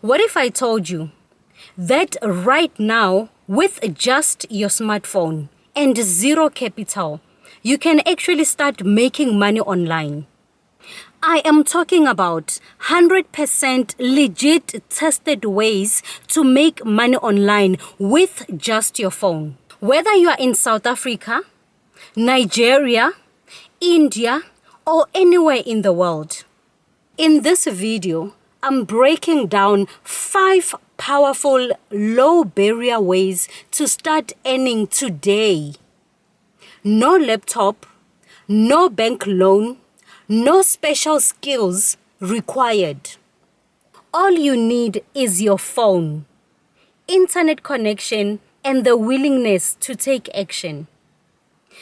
What if I told you that right now, with just your smartphone and zero capital, you can actually start making money online? I am talking about 100% legit tested ways to make money online with just your phone. Whether you are in South Africa, Nigeria, India, or anywhere in the world. In this video, I'm breaking down 5 powerful low barrier ways to start earning today. No laptop, no bank loan, no special skills required. All you need is your phone, internet connection, and the willingness to take action.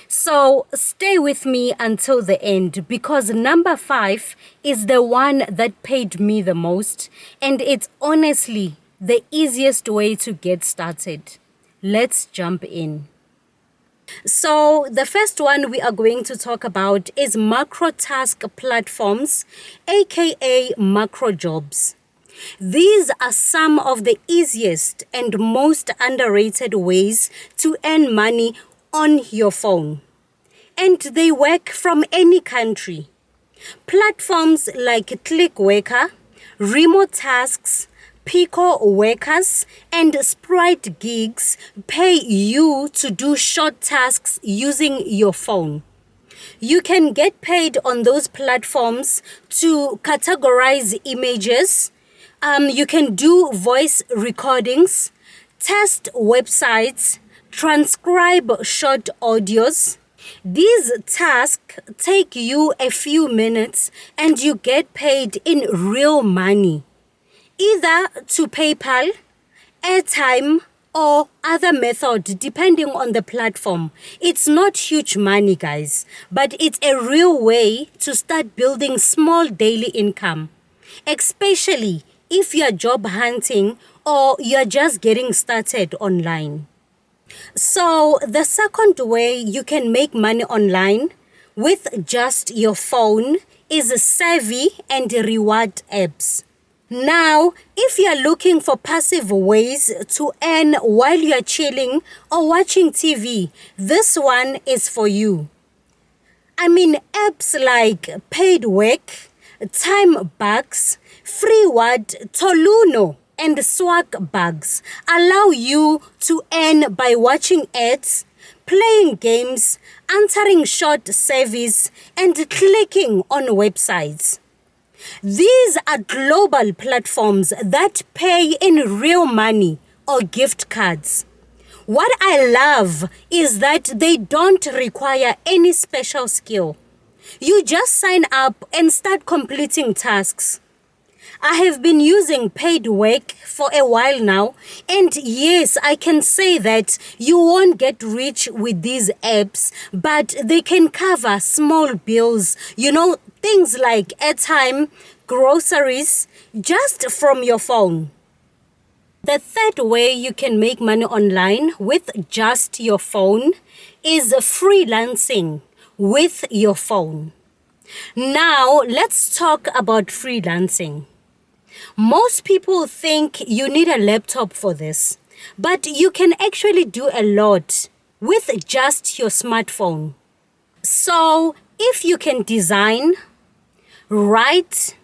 So stay with me until the end, because number 5 is the one that paid me the most, and it's honestly the easiest way to get started. Let's jump in. So the first one we are going to talk about is Microtask platforms, aka macro jobs. These are some of the easiest and most underrated ways to earn money on your phone. And they work from any country. Platforms like Clickworker, Remote Tasks, Pico Workers, and Sprite Gigs pay you to do short tasks using your phone. You can get paid on those platforms to categorize images. You can do voice recordings, test websites, transcribe short audios. These tasks take you a few minutes and you get paid in real money, either to PayPal, airtime, or other method depending on the platform. It's not huge money, guys, but it's a real way to start building small daily income, especially if you're job hunting or you're just getting started online. So the second way you can make money online with just your phone is Savvy and Reward apps. Now, if you're looking for passive ways to earn while you're chilling or watching TV, this one is for you. Apps like Paid Work, Time Bucks, Freeward, Toluno, and Swag Bugs allow you to earn by watching ads, playing games, answering short surveys, and clicking on websites. These are global platforms that pay in real money or gift cards. What I love is that they don't require any special skill. You just sign up and start completing tasks. I have been using Paid Work for a while now, and yes, I can say that you won't get rich with these apps, but they can cover small bills, things like airtime, groceries, just from your phone. The third way you can make money online with just your phone is freelancing with your phone. Now, let's talk about freelancing. Most people think you need a laptop for this, but you can actually do a lot with just your smartphone. So, if you can design, write,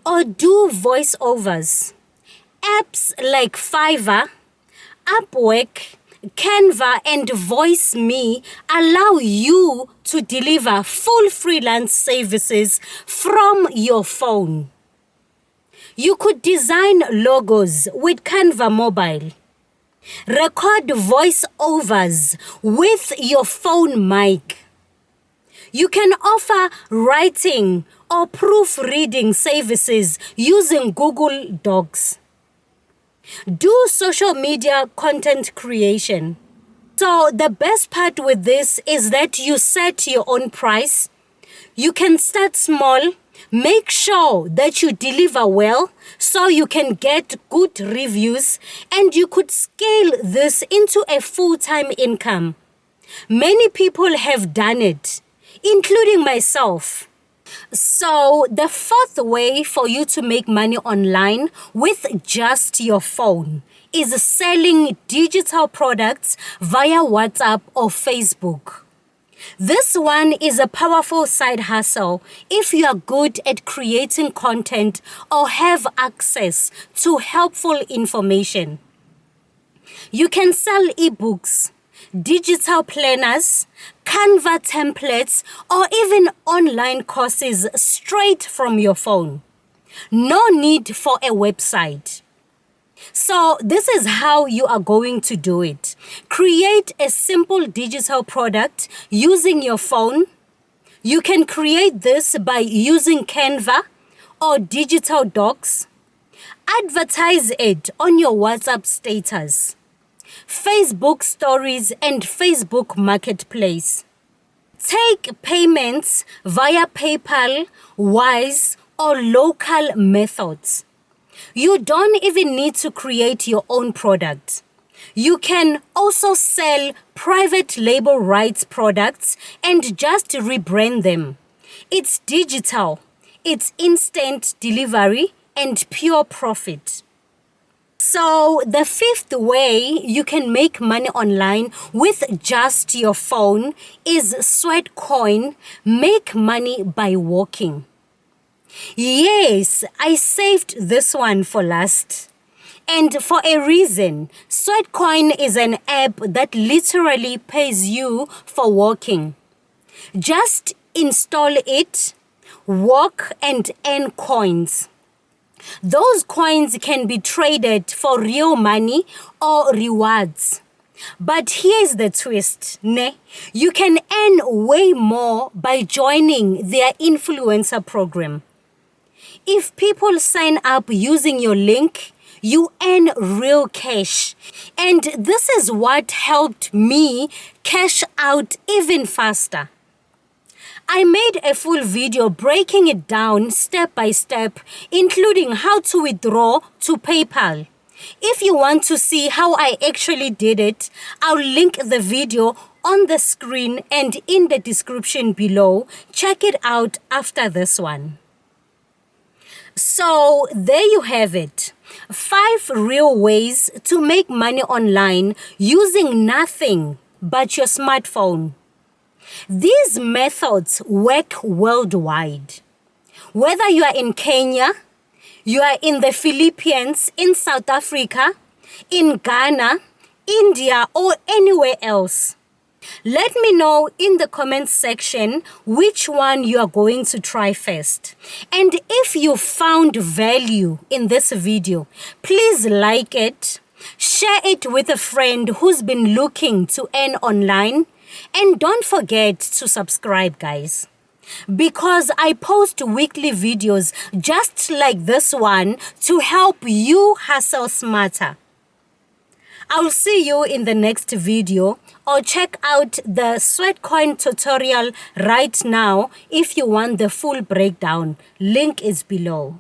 or do voiceovers, apps like Fiverr, Upwork, Canva, and VoiceMe allow you to deliver full freelance services from your phone. You could design logos with Canva Mobile, record voiceovers with your phone mic. You can offer writing or proofreading services using Google Docs. Do social media content creation. So the best part with this is that you set your own price. You can start small. Make sure that you deliver well so you can get good reviews, and you could scale this into a full-time income. Many people have done it, including myself. So the fourth way for you to make money online with just your phone is selling digital products via WhatsApp or Facebook. This one is a powerful side hustle if you are good at creating content or have access to helpful information. You can sell ebooks, digital planners, Canva templates, or even online courses straight from your phone. No need for a website. So this is how you are going to do it. Create a simple digital product using your phone. You can create this by using Canva or digital docs. Advertise it on your WhatsApp status, Facebook stories, and Facebook marketplace. Take payments via PayPal, Wise, or local methods. You don't even need to create your own product. You can also sell private label rights products and just rebrand them. It's digital, it's instant delivery, and pure profit. So the fifth way you can make money online with just your phone is Sweatcoin, make money by walking. Yes, I saved this one for last. And for a reason. Sweatcoin is an app that literally pays you for walking. Just install it, walk, and earn coins. Those coins can be traded for real money or rewards. But here's the twist, ne? You can earn way more by joining their influencer program. If people sign up using your link, you earn real cash. And this is what helped me cash out even faster. I made a full video breaking it down step by step, including how to withdraw to PayPal. If you want to see how I actually did it, I'll link the video on the screen and in the description below. Check it out after this one. So there you have it. 5 real ways to make money online using nothing but your smartphone. These methods work worldwide. Whether you are in Kenya, you are in the Philippines, in South Africa, in Ghana, India, or anywhere else. Let me know in the comments section which one you are going to try first. And if you found value in this video, please like it, share it with a friend who's been looking to earn online, and don't forget to subscribe, guys. Because I post weekly videos just like this one to help you hustle smarter. I'll see you in the next video, or check out the Sweatcoin tutorial right now if you want the full breakdown. Link is below.